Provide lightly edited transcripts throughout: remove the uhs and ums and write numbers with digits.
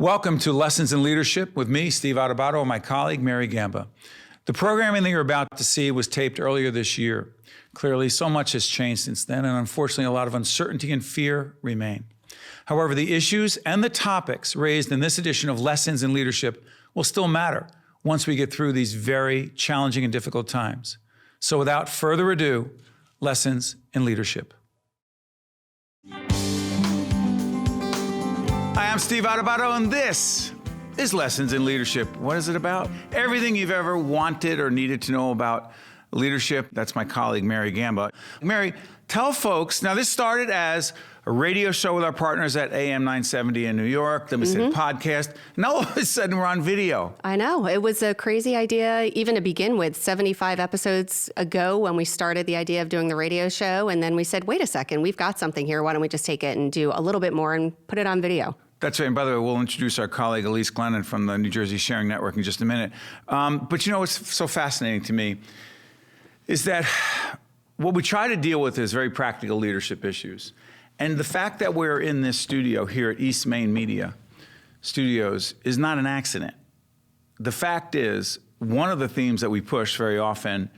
Welcome to Lessons in Leadership with me, Steve Adubato, and my colleague, Mary Gamba. The programming that you're about to see was taped earlier this year. Clearly, so much has changed since then, and unfortunately, a lot of uncertainty and fear remain. However, the issues and the topics raised in this edition of Lessons in Leadership will still matter once we get through these very challenging and difficult times. So without further ado, Lessons in Leadership. Hi, I'm Steve Adubato, and this is Lessons in Leadership. What is it about? Everything you've ever wanted or needed to know about leadership. That's my colleague, Mary Gamba. Mary, tell folks, now this started as a radio show with our partners at AM 970 in New York, then we said podcast. Now all of a sudden we're on video. I know. It was a crazy idea, even to begin with, 75 episodes ago when we started the idea of doing the radio show. And then we said, wait a second, we've got something here. Why don't we just take it and do a little bit more and put it on video? That's right. And by the way, we'll introduce our colleague, Elisse Glennon from the New Jersey Sharing Network in just a minute. But you know what's so fascinating to me is that what we try to deal with is very practical leadership issues. And the fact that we're in this studio here at East Main Media Studios is not an accident. The fact is, one of the themes that we push very often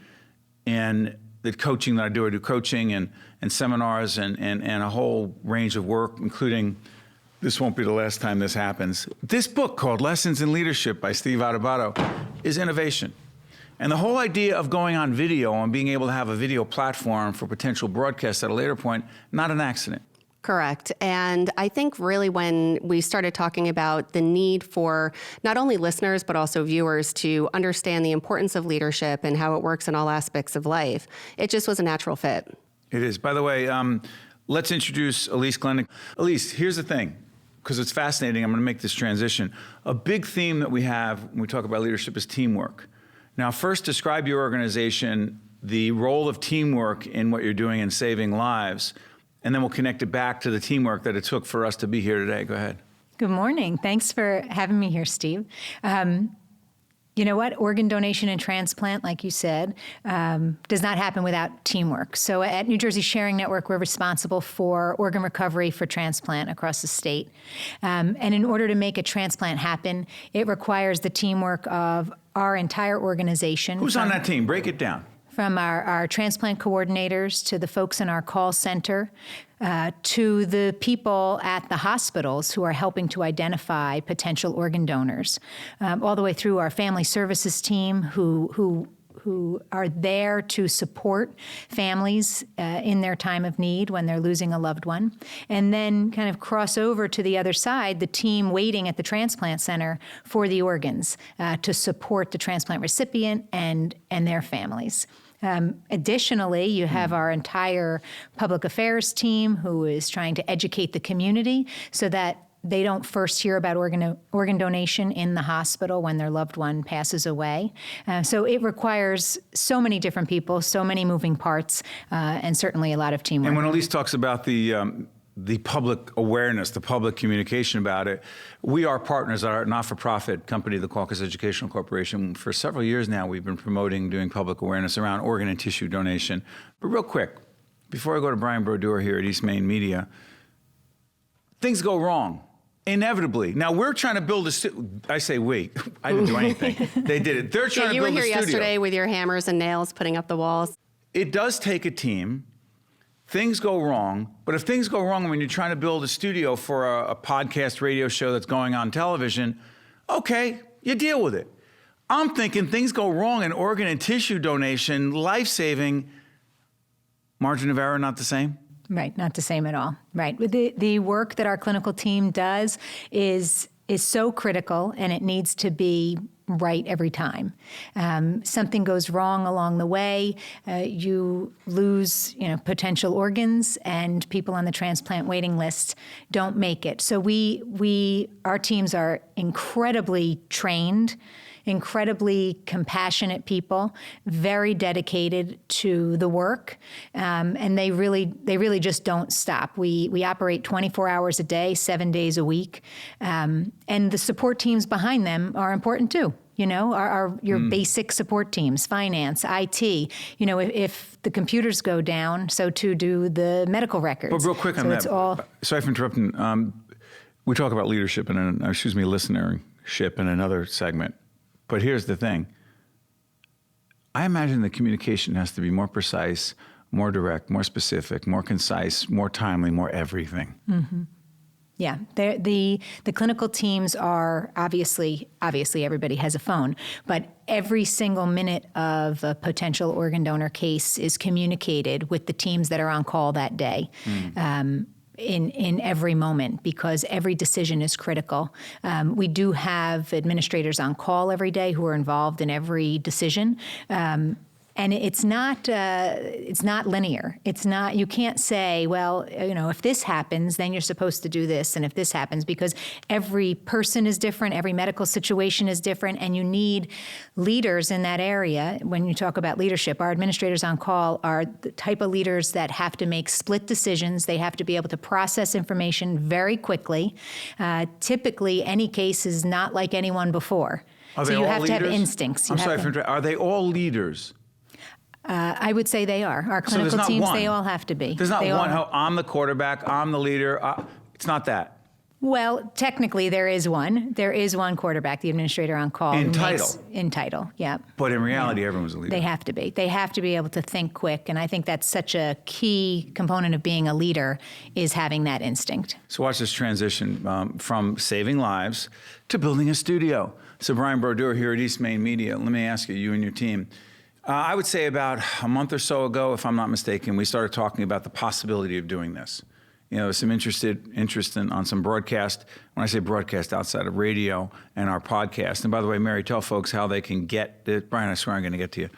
in the coaching that I do coaching and seminars and a whole range of work, including, this won't be the last time this happens, this book called Lessons in Leadership by Steve Adubato is innovation. And the whole idea of going on video and being able to have a video platform for potential broadcast at a later point, not an accident. Correct. And I think really when we started talking about the need for not only listeners, but also viewers to understand the importance of leadership and how it works in all aspects of life, it just was a natural fit. It is. By the way, let's introduce Elisse Glennon. Elisse, here's the thing, because it's fascinating. I'm going to make this transition. A big theme that we have when we talk about leadership is teamwork. Now, first, describe your organization, the role of teamwork in what you're doing in saving lives, and then we'll connect it back to the teamwork that it took for us to be here today. Go ahead. Good morning. Thanks for having me here, Steve. You know what? Organ donation and transplant, like you said, does not happen without teamwork. So at New Jersey Sharing Network, we're responsible for organ recovery for transplant across the state. And in order to make a transplant happen, it requires the teamwork of our entire organization. Who's on that team? Break it down. From our transplant coordinators to the folks in our call center, to the people at the hospitals who are helping to identify potential organ donors, all the way through our family services team who are there to support families in their time of need when they're losing a loved one, and then kind of cross over to the other side, the team waiting at the transplant center for the organs to support the transplant recipient and their families. Additionally, you have our entire public affairs team who is trying to educate the community so that they don't first hear about organ donation in the hospital when their loved one passes away. So it requires so many different people, so many moving parts, and certainly a lot of teamwork. And when Elisse talks about the public awareness, the public communication about it, we are partners at our not-for-profit company, the Caucus Educational Corporation. For several years now, we've been promoting doing public awareness around organ and tissue donation. But real quick, before I go to Brian Brodeur here at East Main Media, things go wrong. Inevitably. Now, we're trying to build I say we. I didn't do anything. They did it. They're trying to build a studio. You were here yesterday with your hammers and nails putting up the walls. It does take a team. Things go wrong. But if things go wrong when you're trying to build a studio for a podcast radio show that's going on television, okay, you deal with it. I'm thinking things go wrong in organ and tissue donation, life-saving, margin of error not the same? Right, not the same at all. Right. The work that our clinical team does is so critical, and it needs to be right every time. Something goes wrong along the way, you lose, potential organs, and people on the transplant waiting list don't make it. So our teams are incredibly trained, incredibly compassionate people, very dedicated to the work, and they really just don't stop. We operate 24 hours a day, 7 days a week, and the support teams behind them are important too. Your basic support teams, finance, IT. If the computers go down, so too do the medical records. But real quick on that, sorry for interrupting. We talk about leadership listenership in another segment. But here's the thing. I imagine the communication has to be more precise, more direct, more specific, more concise, more timely, more everything. Mm-hmm. Yeah, the clinical teams are obviously everybody has a phone, but every single minute of a potential organ donor case is communicated with the teams that are on call that day. In every moment, because every decision is critical. We do have administrators on call every day who are involved in every decision. And it's not linear. It's not, you can't say, well, if this happens, then you're supposed to do this, and if this happens, because every person is different, every medical situation is different, and you need leaders in that area. When you talk about leadership, our administrators on call are the type of leaders that have to make split decisions. They have to be able to process information very quickly. Typically, any case is not like anyone before. So you have to have instincts. Are they all leaders? I would say they are. Our clinical teams, they all have to be. There's not one, I'm the quarterback, I'm the leader. It's not that. Well, technically there is one. There is one quarterback, the administrator on call. In title. In title, yeah. But in reality, everyone's a leader. They have to be. They have to be able to think quick. And I think that's such a key component of being a leader, is having that instinct. So watch this transition from saving lives to building a studio. So Brian Brodeur here at East Main Media, let me ask you and your team, I would say about a month or so ago, if I'm not mistaken, we started talking about the possibility of doing this. Some interest on some broadcast. When I say broadcast, outside of radio and our podcast. And by the way, Mary, tell folks how they can get it. Brian, I swear I'm going to get to you.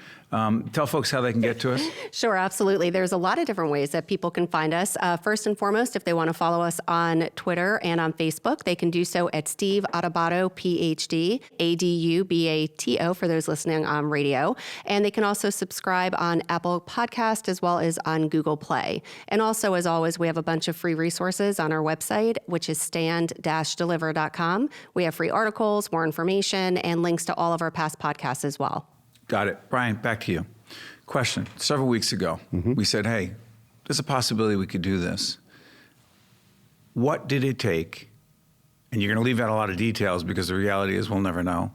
Tell folks how they can get to us. Sure, absolutely. There's a lot of different ways that people can find us. First and foremost, if they want to follow us on Twitter and on Facebook, they can do so at Steve Adubato, PhD, Adubato for those listening on radio. And they can also subscribe on Apple Podcast as well as on Google Play. And also, as always, we have a bunch of free resources on our website, which is stand-deliver.com. We have free articles, more information, and links to all of our past podcasts as well. Got it. Brian, back to you. Question. Several weeks ago, we said, hey, there's a possibility we could do this. What did it take? And you're going to leave out a lot of details because the reality is we'll never know.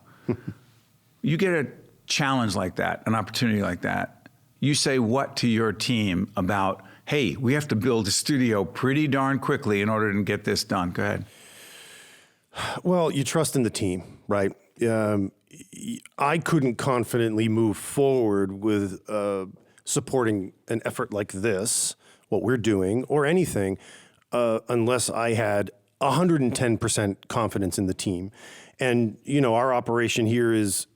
You get a challenge like that, an opportunity like that. You say what to your team about, hey, we have to build a studio pretty darn quickly in order to get this done? Go ahead. Well, you trust in the team, right? I couldn't confidently move forward with supporting an effort like this, what we're doing, or anything, unless I had 110% confidence in the team. And, our operation here is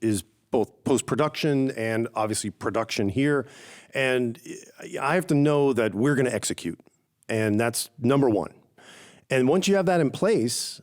both post-production and obviously production here. And I have to know that we're going to execute. And that's number one. And once you have that in place,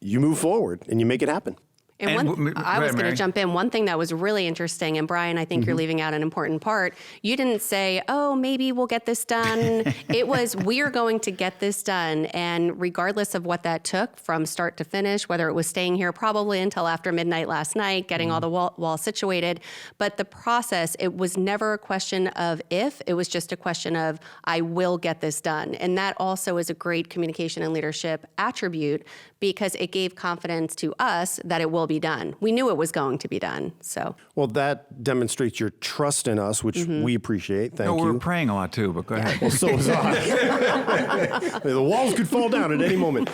you move forward and you make it happen. And I was going to jump in. One thing that was really interesting, and Brian, I think you're leaving out an important part. You didn't say, oh, maybe we'll get this done. It was, we are going to get this done. And regardless of what that took from start to finish, whether it was staying here probably until after midnight last night, getting all the walls situated, but the process, it was never a question of if, it was just a question of, I will get this done. And that also is a great communication and leadership attribute, because it gave confidence to us that it will be done. We knew it was going to be done. So, well, that demonstrates your trust in us, which we appreciate. Thank you. We're praying a lot too, but go ahead. Well, so was I. The walls could fall down at any moment.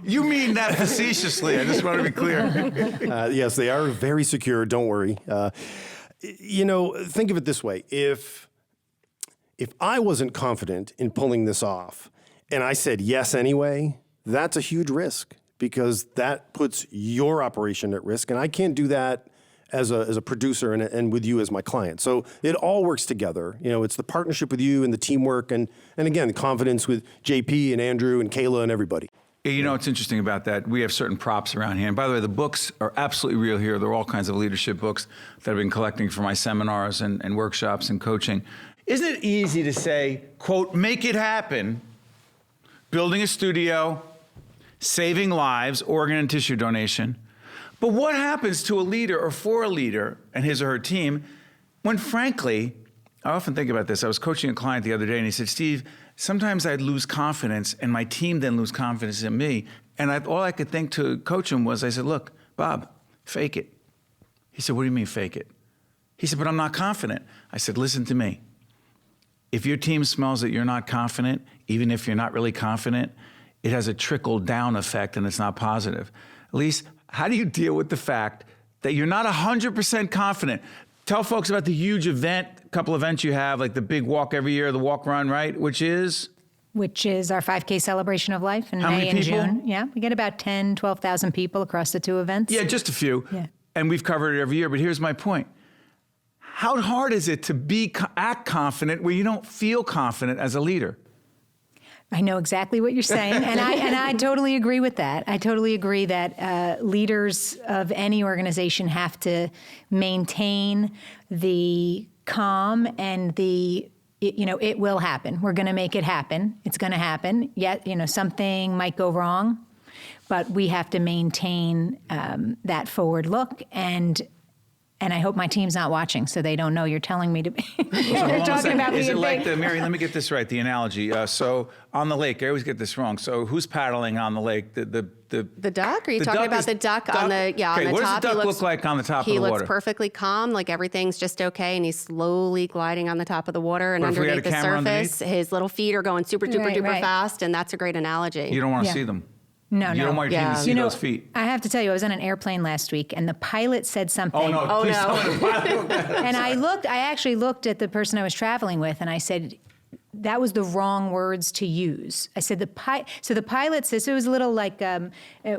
You mean that facetiously. I just want to be clear. Yes, they are very secure. Don't worry. Think of it this way. If I wasn't confident in pulling this off and I said yes anyway, that's a huge risk, because that puts your operation at risk. And I can't do that as a producer and with you as my client. So it all works together. It's the partnership with you and the teamwork and again, the confidence with JP and Andrew and Kayla and everybody. What's interesting about that, we have certain props around here. And by the way, the books are absolutely real here. There are all kinds of leadership books that I've been collecting for my seminars and workshops and coaching. Isn't it easy to say, quote, make it happen, building a studio, saving lives, organ and tissue donation. But what happens to a leader or for a leader and his or her team when, frankly, I often think about this. I was coaching a client the other day, and he said, Steve, sometimes I'd lose confidence, and my team then lose confidence in me. And all I could think to coach him was, I said, look, Bob, fake it. He said, what do you mean fake it? He said, but I'm not confident. I said, listen to me. If your team smells that you're not confident, even if you're not really confident, it has a trickle-down effect, and it's not positive. Elisse, how do you deal with the fact that you're not 100% confident? Tell folks about the huge couple events you have, like the big walk every year, the walk run, right? Which is our 5K celebration of life in How May many and people? June. Yeah, we get about 10, 12,000 people across the two events. Yeah, just a few. Yeah. And we've covered it every year, but here's my point. How hard is it to act confident where you don't feel confident as a leader? I know exactly what you're saying, and I totally agree with that. I totally agree that leaders of any organization have to maintain the calm and it will happen. We're going to make it happen. It's going to happen. Yet, something might go wrong, but we have to maintain that forward look. And I hope my team's not watching, so they don't know you're telling me to be. You're talking about Is being it like big. Mary, let me get this right, the analogy. So on the lake, I always get this wrong. So who's paddling on the lake? The duck? Are you the talking duck about is- the duck on duck? the Okay, on the what top? does the duck look like on the top of the He water? looks perfectly calm, like everything's just okay, and he's slowly gliding on the top of the water. And But if we had underneath a the camera surface, his little feet are going super duper Right, duper right. fast, and that's a great analogy. You don't want to Yeah. see them. No, You don't want your team Yeah. to see those feet. I have to tell you, I was on an airplane last week, and the pilot said something. Oh, no. Oh, Please no. tell me the pilot. And I actually looked at the person I was traveling with, and I said, that was the wrong words to use. I said, so the pilot says, it was a little like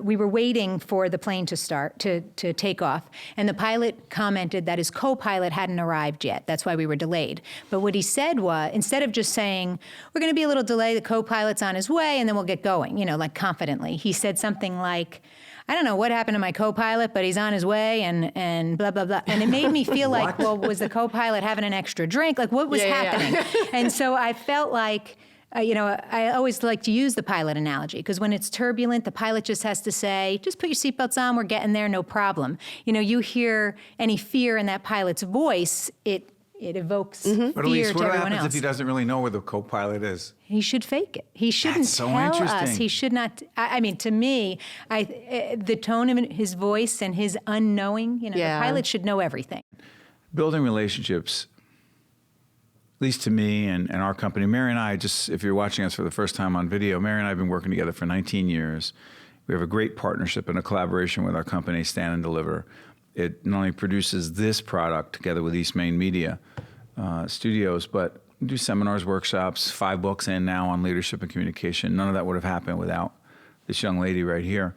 we were waiting for the plane to start, to take off. And the pilot commented that his co-pilot hadn't arrived yet. That's why we were delayed. But what he said was, instead of just saying, we're going to be a little delayed, the co-pilot's on his way, and then we'll get going, like confidently, he said something like, I don't know what happened to my co-pilot, but he's on his way and blah, blah, blah. And it made me feel like, well, was the co-pilot having an extra drink? Like, what was happening? And so I felt like, I always like to use the pilot analogy, because when it's turbulent, the pilot just has to say, just put your seatbelts on, we're getting there, no problem. You hear any fear in that pilot's voice, it evokes But fear Elisse, to what everyone happens else. if he doesn't really know where the co-pilot is? He should fake it. He shouldn't That's so tell us. interesting. He should not. I mean, to me, the tone of his voice and his unknowing, the pilot should know everything. Building relationships, at least to me and our company, Mary and I, just if you're watching us for the first time on video, Mary and I have been working together for 19 years. We have a great partnership and a collaboration with our company, Stand and Deliver. It not only produces this product together with East Main Media Studios, but we do seminars, workshops, 5 books in now on leadership and communication. None of that would have happened without this young lady right here.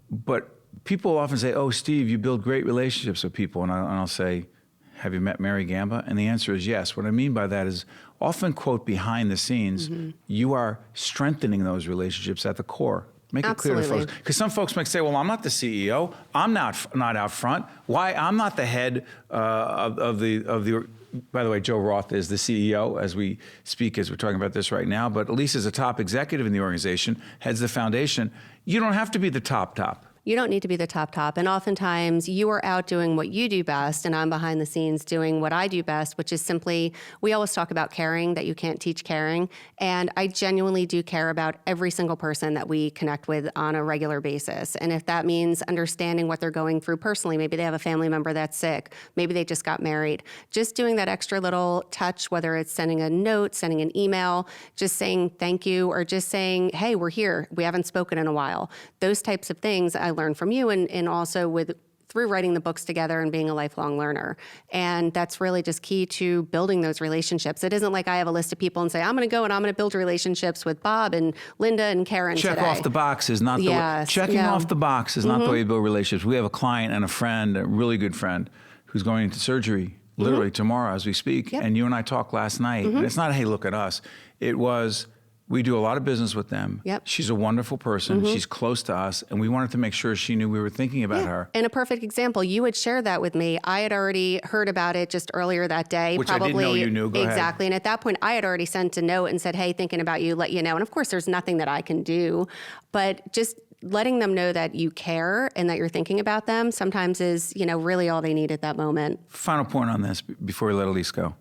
But people often say, oh, Steve, you build great relationships with people. And I'll say, have you met Mary Gamba? And the answer is yes. What I mean by that is often, quote, behind the scenes, you are strengthening those relationships at the core. Make it clear to Absolutely. folks. Because some folks might say, well, I'm not the CEO. I'm not out front. Why? I'm not the head of the. By the way, Joe Roth is the CEO as we speak, as we're talking about this right now. But Elisse is a top executive in the organization, heads the foundation. You don't have to be the top. You don't need to be the top. And oftentimes you are out doing what you do best, and I'm behind the scenes doing what I do best, which is simply, we always talk about caring, that you can't teach caring. And I genuinely do care about every single person that we connect with on a regular basis. And if that means understanding what they're going through personally, maybe they have a family member that's sick, maybe they just got married, just doing that extra little touch, whether it's sending a note, sending an email, just saying thank you, or just saying, hey, we're here, we haven't spoken in a while. Those types of things I learned from you, and also through writing the books together and being a lifelong learner. And that's really just key to building those relationships. It isn't like I have a list of people and say, I'm going to go and I'm going to build relationships with Bob and Linda and Karen Check today. off the box is not the way. Checking off the box is not the way you build relationships. We have a client and a friend, a really good friend, who's going into surgery literally tomorrow as we speak. Yep. And you and I talked last night. And it's not, hey, look at us. It was, we do a lot of business with them. Yep. She's a wonderful person. She's close to us. And we wanted to make sure she knew we were thinking about her. And a perfect example, you had shared that with me. I had already heard about it just earlier that day. Which I didn't know you knew. Go ahead. Exactly. And at that point, I had already sent a note and said, hey, thinking about you, let you know. And of course, there's nothing that I can do. But just letting them know that you care and that you're thinking about them sometimes is, really all they need at that moment. Final point on this before we let Elisse go.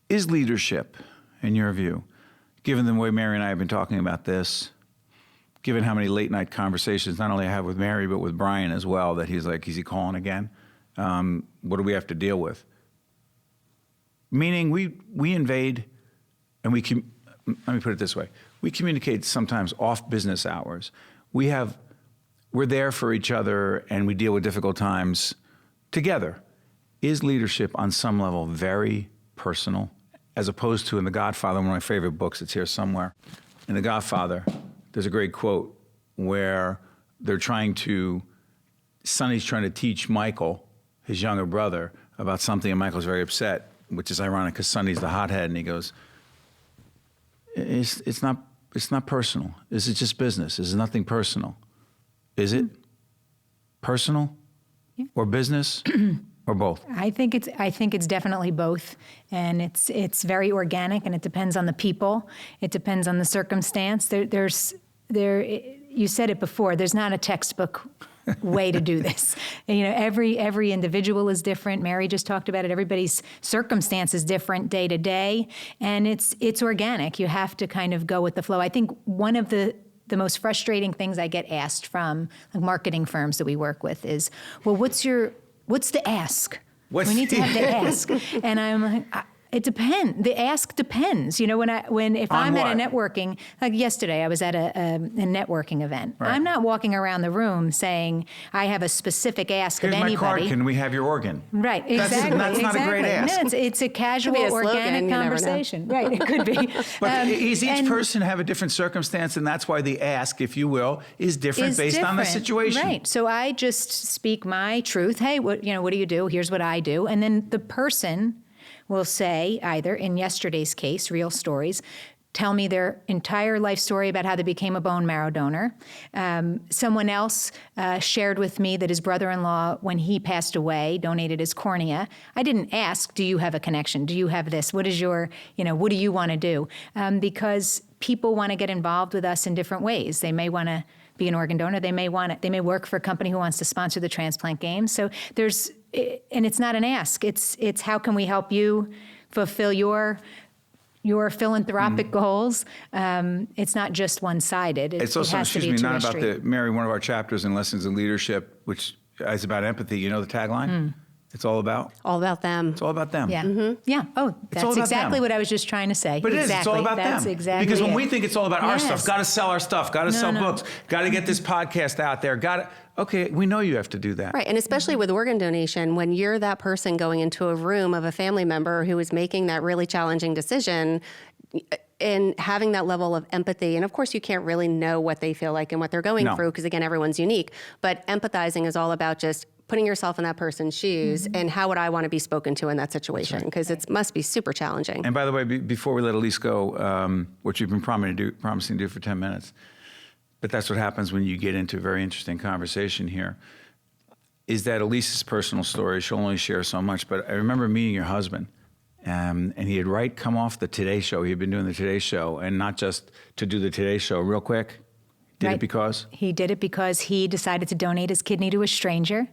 Is leadership, in your view, given the way Mary and I have been talking about this, given how many late night conversations not only I have with Mary but with Brian as well, that he's like, is he calling again? What do we have to deal with? Meaning we invade and let me put it this way. We communicate sometimes off business hours. We're there for each other and we deal with difficult times together. Is leadership on some level very personal, as opposed to in The Godfather, one of my favorite books, it's here somewhere. In The Godfather, there's a great quote where Sonny's trying to teach Michael, his younger brother, about something, and Michael's very upset, which is ironic because Sonny's the hothead, and he goes, it's not personal. This is just business. This is nothing personal. Is it personal or business or both? I think it's definitely both, and it's very organic, and it depends on the people. It depends on the circumstance. You said it before. There's not a textbook way to do this. Every individual is different. Mary just talked about it. Everybody's circumstance is different day to day, and it's organic. You have to kind of go with the flow. I think one of the most frustrating things I get asked from marketing firms that we work with is, well, what's the ask? We need to have the ask. And I'm like, it depends. The ask depends. If I'm at a networking, like yesterday, I was at a networking event. Right. I'm not walking around the room saying I have a specific ask Here's of anybody. my card. Can we have your organ? Right. Exactly. That's not a great ask. No, it's a casual, Could be a slogan, organic you never know. conversation. Right. It could be. But is each person have a different circumstance, and that's why the ask, if you will, is different based on the situation. Right. So I just speak my truth. Hey, what do you do? Here's what I do. And then the person will say, either in yesterday's case, Real Stories, tell me their entire life story about how they became a bone marrow donor. Someone else shared with me that his brother-in-law, when he passed away, donated his cornea. I didn't ask, do you have a connection? Do you have this? What is your, what do you want to do? Because people want to get involved with us in different ways. They may want to be an organ donor. They may work for a company who wants to sponsor the transplant games. So and it's not an ask. It's how can we help you fulfill your philanthropic goals. It's not just one-sided. It's also, not about Mary, one of our chapters in Lessons in Leadership, which is about empathy. You know the tagline? It's all about? All about them. It's all about them. Yeah. Mm-hmm. Yeah. Oh, that's exactly what I was just trying to say. But it is. It's all about that's them. Exactly. Because when we think it's all about our stuff, got to sell our stuff, got to sell books, got to get this podcast out there, okay, we know you have to do that. Right, and especially with organ donation, when you're that person going into a room of a family member who is making that really challenging decision, and having that level of empathy, and of course you can't really know what they feel like and what they're going through, because again, everyone's unique, but empathizing is all about just putting yourself in that person's shoes and how would I want to be spoken to in that situation, because it must be super challenging. And by the way, before we let Elisse go, which you've been promising to do for 10 minutes, but that's what happens when you get into a very interesting conversation here, is that Elisse's personal story, she'll only share so much, but I remember meeting your husband, and he had come off the Today Show. He had been doing the Today Show, and not just to do the Today Show real quick. Did it because? He did it because he decided to donate his kidney to a stranger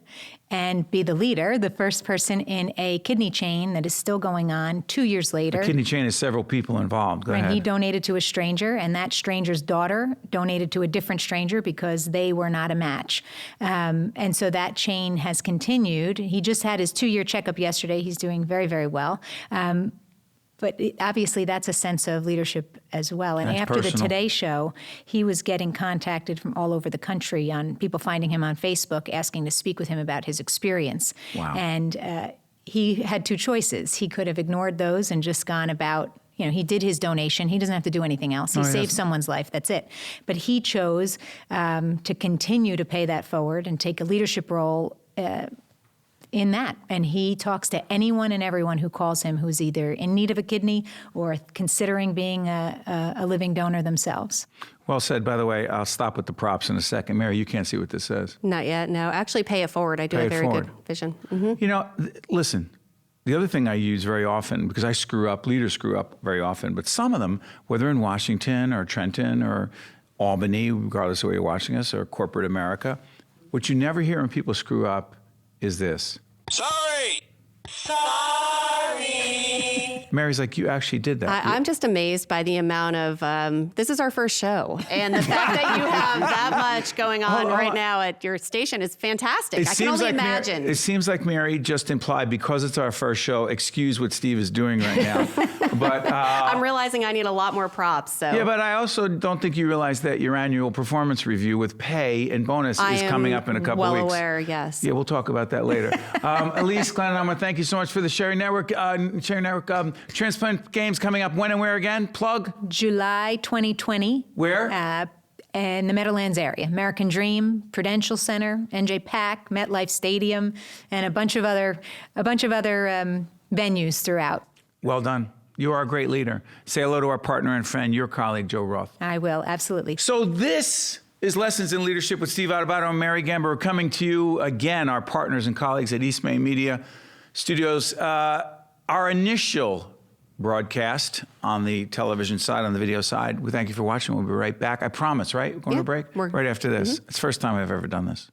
and be the leader, the first person in a kidney chain that is still going on 2 years later. The kidney chain has several people involved. Go ahead. He donated to a stranger, and that stranger's daughter donated to a different stranger because they were not a match. And so that chain has continued. He just had his 2-year checkup yesterday. He's doing very, very well. But obviously, that's a sense of leadership as well. And that's after personal. the Today Show, he was getting contacted from all over the country on people finding him on Facebook, asking to speak with him about his experience. Wow. And he had two choices. He could have ignored those and just gone about, he did his donation. He doesn't have to do anything else. He saved someone's life. That's it. But he chose to continue to pay that forward and take a leadership role in that. And he talks to anyone and everyone who calls him who's either in need of a kidney or considering being a living donor themselves. Well said. By the way, I'll stop with the props in a second. Mary, you can't see what this says. Not yet, no. Actually, pay it forward. I do a very good vision. Mm-hmm. Listen, the other thing I use very often, because I screw up, leaders screw up very often, but some of them, whether in Washington or Trenton or Albany, regardless of where you're watching us, or corporate America, what you never hear when people screw up is this. Sorry. Mary's like, you actually did that. I'm just amazed by the amount of, this is our first show. And the fact that you have that much going on right now at your station is fantastic. I can only imagine. It seems like Mary just implied, because it's our first show, excuse what Steve is doing right now. But I'm realizing I need a lot more props. So yeah, but I also don't think you realize that your annual performance review with pay and bonus is coming up in a couple well weeks. Aware, yes. Yeah, we'll talk about that later. Elisse Glennon, I want to thank you so much for the Sharing Network. Transplant Games coming up when and where again? Plug? July 2020. Where? In the Meadowlands area. American Dream, Prudential Center, NJ Pack, MetLife Stadium, and a bunch of other venues throughout. Well done. You are a great leader. Say hello to our partner and friend, your colleague, Joe Roth. I will, absolutely. So this is Lessons in Leadership with Steve Adubato and Mary Gamba. We're coming to you again, our partners and colleagues at East Main Media Studios. Our initial broadcast on the television side, on the video side. We thank you for watching. We'll be right back. I promise, right? We're going to break? Right after this. It's the first time I've ever done this.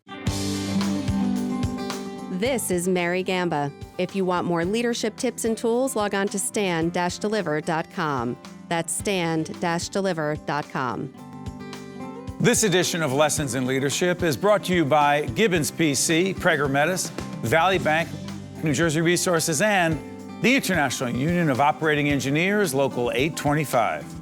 This is Mary Gamba. If you want more leadership tips and tools, log on to stand-deliver.com. That's stand-deliver.com. This edition of Lessons in Leadership is brought to you by Gibbons PC, Prager Metis, Valley Bank, New Jersey Resources, and the International Union of Operating Engineers, Local 825.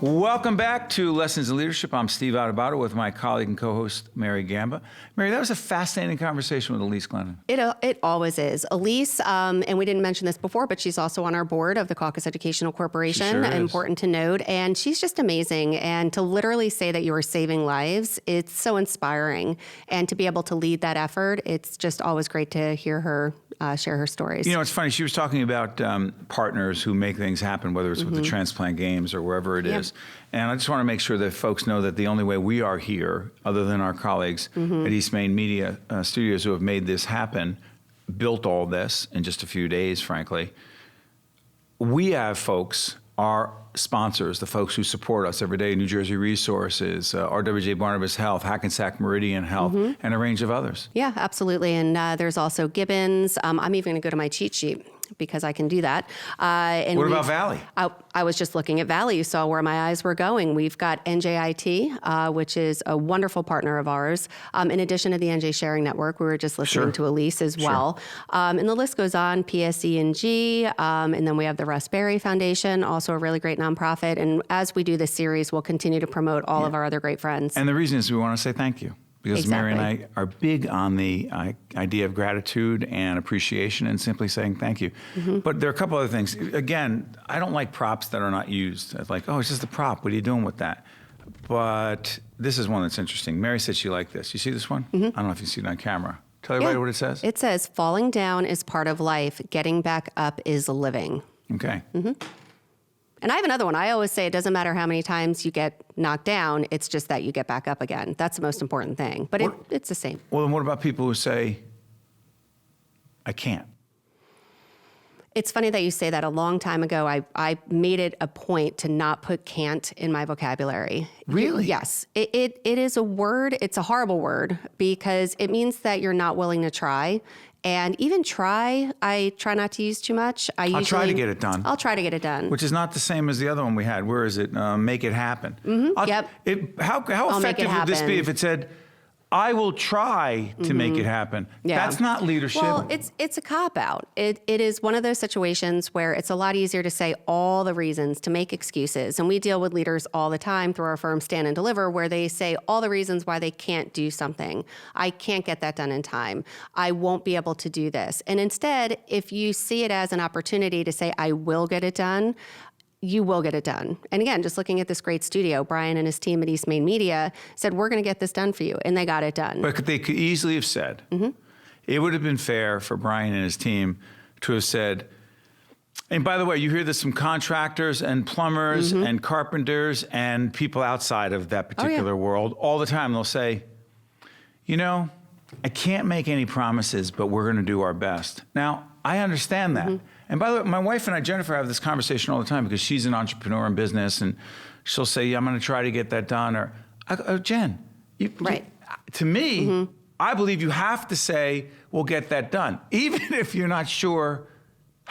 Welcome back to Lessons in Leadership. I'm Steve Adubato with my colleague and co-host, Mary Gamba. Mary, that was a fascinating conversation with Elisse Glennon. It always is. Elisse, and we didn't mention this before, but she's also on our board of the Caucus Educational Corporation. She sure is. Important to note. And she's just amazing. And to literally say that you are saving lives, it's so inspiring. And to be able to lead that effort, it's just always great to hear her share her stories. You know, it's funny. She was talking about partners who make things happen, whether it's with the Transplant Games or wherever it is. And I just want to make sure that folks know that the only way we are here, other than our colleagues at East Main Media Studios who have made this happen, built all this in just a few days, frankly, we have folks, our sponsors, the folks who support us every day, New Jersey Resources, RWJ Barnabas Health, Hackensack Meridian Health, and a range of others. Yeah, absolutely. And there's also Gibbons. I'm even going to go to my cheat sheet because I can do that. And what about Valley? I was just looking at Valley. You saw where my eyes were going. We've got NJIT, which is a wonderful partner of ours. In addition to the NJ Sharing Network, we were just listening to Elisse as well. And the list goes on, PSE&G, and then we have the Russ Berry Foundation, also a really great nonprofit. And as we do this series, we'll continue to promote all of our other great friends. And the reason is we want to say thank you. Because Mary and I are big on the idea of gratitude and appreciation and simply saying thank you. But there are a couple other things. Again, I don't like props that are not used. It's like, oh, it's just a prop. What are you doing with that? But this is one that's interesting. Mary said she liked this. You see this one? I don't know if you see it on camera. Tell everybody what it says. It says, falling down is part of life. Getting back up is living. Okay. And I have another one. I always say it doesn't matter how many times you get knocked down. It's just that you get back up again. That's the most important thing. But it's the same. Well, then what about people who say, I can't? It's funny that you say that. A long time ago, I made it a point to not put can't in my vocabulary. Really? Yes. It is a word. It's a horrible word because it means that you're not willing to try. And even I try not to use too much. I'll try to get it done. I'll try to get it done. Which is not the same as the other one we had. Where is it? Make it happen. Yep. How effective would this be if it said, I will try to make it happen? Yeah. That's not leadership. Well, it's a cop-out. It is one of those situations where it's a lot easier to say all the reasons, to make excuses. And we deal with leaders all the time through our firm Stand and Deliver, where they say all the reasons why they can't do something. I can't get that done in time. I won't be able to do this. And instead, if you see it as an opportunity to say, I will get it done, you will get it done. And again, just looking at this great studio, Brian and his team at East Main Media said, we're going to get this done for you. And they got it done. But they could easily have said, it would have been fair for Brian and his team to have said, and by the way, you hear this from contractors and plumbers and carpenters and people outside of that particular world all the time. They'll say, you know, I can't make any promises, but we're going to do our best. Now, I understand that. And by the way, my wife and I, Jennifer, have this conversation all the time because she's an entrepreneur in business, and she'll say, yeah, I'm going to try to get that done. Or, Jen, to me, I believe you have to say, we'll get that done, even if you're not sure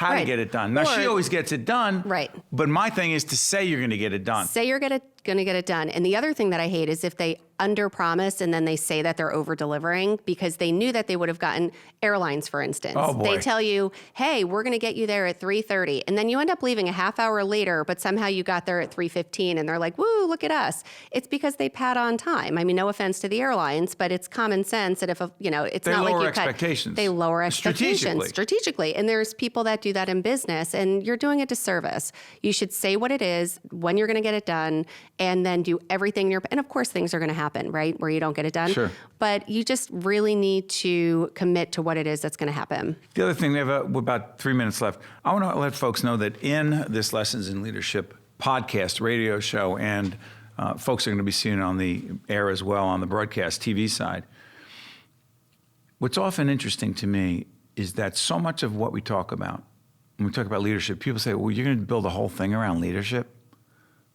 how to Right. get it done. Now, she Or- always gets it done. Right. But my thing is to say you're going to get it done. Say you're going to get it done. And the other thing that I hate is if they under-promise and then they say that they're over-delivering because they knew that they would have gotten airlines, for instance. Oh, boy. They tell you, hey, we're going to get you there at 3:30. And then you end up leaving a half hour later, but somehow you got there at 3:15 and they're like, woo, look at us. It's because they pad on time. I mean, no offense to the airlines, but it's common sense that if, it's They not like lower you expectations. They lower expectations strategically. And there's people that do that in business and you're doing a disservice. You should say what it is, when you're going to get it done, and then do everything in your, and of course things are going to happen, right? Where you don't get it done. Sure. But you just really need to commit to what it is that's going to happen. The other thing, we have about 3 minutes left. I want to let folks know that in this Lessons in Leadership podcast, radio show, and folks are going to be seeing it on the air as well on the broadcast TV side. What's often interesting to me is that so much of what we talk about, when we talk about leadership, people say, well, you're going to build a whole thing around leadership?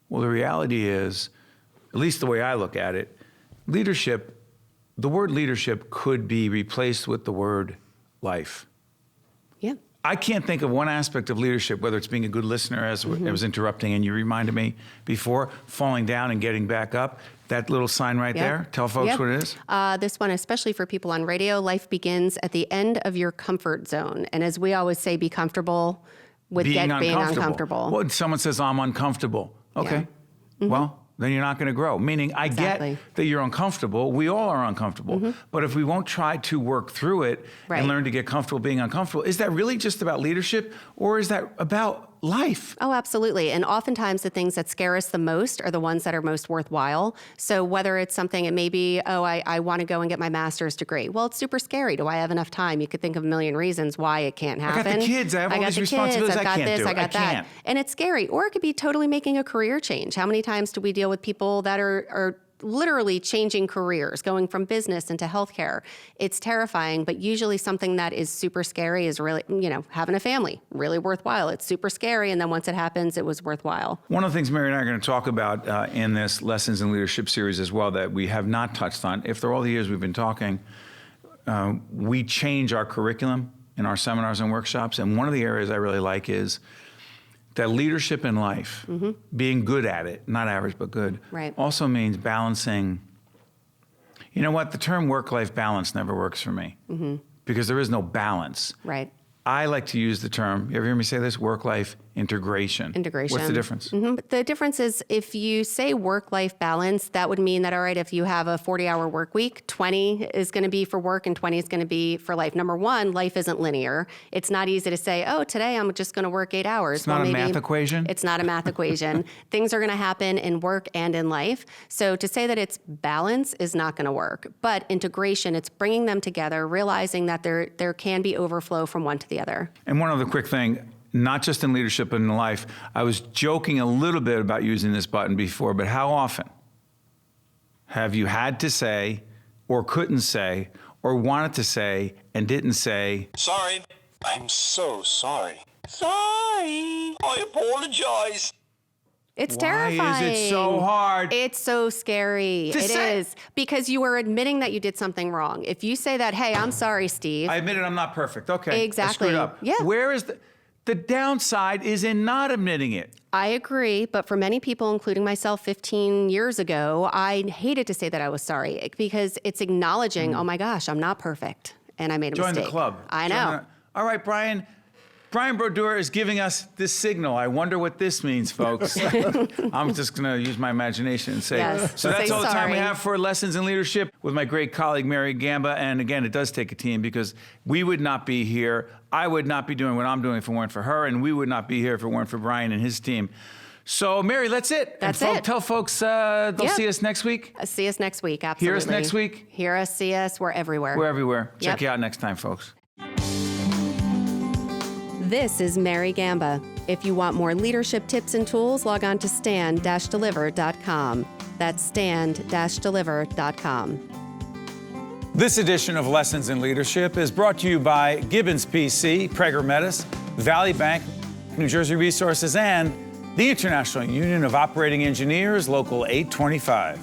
Well, the reality is, at least the way I look at it, leadership, the word leadership could be replaced with the word life. Yeah. I can't think of one aspect of leadership, whether it's being a good listener, as I was interrupting and you reminded me before, falling down and getting back up. That little sign right there, tell folks what it is. This one, especially for people on radio, life begins at the end of your comfort zone. And as we always say, be comfortable with being uncomfortable. Well, someone says, I'm uncomfortable. Okay. Well, then you're not going to grow. Meaning, I get that you're uncomfortable. We all are uncomfortable. But if we won't try to work through it and learn to get comfortable being uncomfortable, is that really just about leadership, or is that about life? Oh, absolutely. And oftentimes the things that scare us the most are the ones that are most worthwhile. So whether it's something, it may be, I want to go and get my master's degree. Well, it's super scary. Do I have enough time? You could think of a million reasons why it can't happen. I got the kids. I have all these responsibilities. I've got I can't this, do it. I got that. Can't. And it's scary. Or it could be totally making a career change. How many times do we deal with people that are literally changing careers, going from business into healthcare? It's terrifying, but usually something that is super scary is really, having a family, really worthwhile. It's super scary, and then once it happens, it was worthwhile. One of the things Mary and I are going to talk about in this Lessons in Leadership series as well that we have not touched on, after all the years we've been talking, we change our curriculum in our seminars and workshops, and one of the areas I really like is that leadership in life, being good at it, not average, but good, also means balancing. You know what? The term work-life balance never works for me because there is no balance. Right. I like to use the term, you ever hear me say this? Work-life integration. Integration. What's the difference? The difference is if you say work-life balance, that would mean that, all right, if you have a 40-hour work week, 20 is going to be for work and 20 is going to be for life. Number one, life isn't linear. It's not easy to say, oh, today I'm just going to work 8 hours. It's not a math equation? It's not a math equation. Things are going to happen in work and in life. So to say that it's balance is not going to work. But integration, it's bringing them together, realizing that there can be overflow from one to the other. And one other quick thing, not just in leadership but in life, I was joking a little bit about using this button before, but how often have you had to say or couldn't say or wanted to say and didn't say, sorry, I'm so sorry. Sorry, I apologize. It's Why terrifying. is it so hard? It's so scary. It is. Because you are admitting that you did something wrong. If you say that, hey, I'm sorry, Steve. I admit it, I'm not perfect. Okay. Exactly. I screwed up. Yeah. Where is the downside is in not admitting it. I agree, but for many people, including myself 15 years ago, I hated to say that I was sorry because it's acknowledging, oh my gosh, I'm not perfect and I made a mistake. Join the club. I know. All right, Brian. Brian Brodeur is giving us this signal. I wonder what this means, folks. I'm just going to use my imagination and say. Yes. So that's Say all the time we sorry. have for Lessons in Leadership with my great colleague, Mary Gamba. And again, it does take a team because we would not be here. I would not be doing what I'm doing if it weren't for her. And we would not be here if it weren't for Brian and his team. So, Mary, that's it. That's and it. Tell folks they'll see us next week. See us next week, absolutely. Hear us next week. Hear us, see us. We're everywhere. We're everywhere. Check Yep. you out next time, folks. This is Mary Gamba. If you want more leadership tips and tools, log on to stand-deliver.com. That's stand-deliver.com. This edition of Lessons in Leadership is brought to you by Gibbons PC, Prager Metis, Valley Bank, New Jersey Resources, and the International Union of Operating Engineers, Local 825.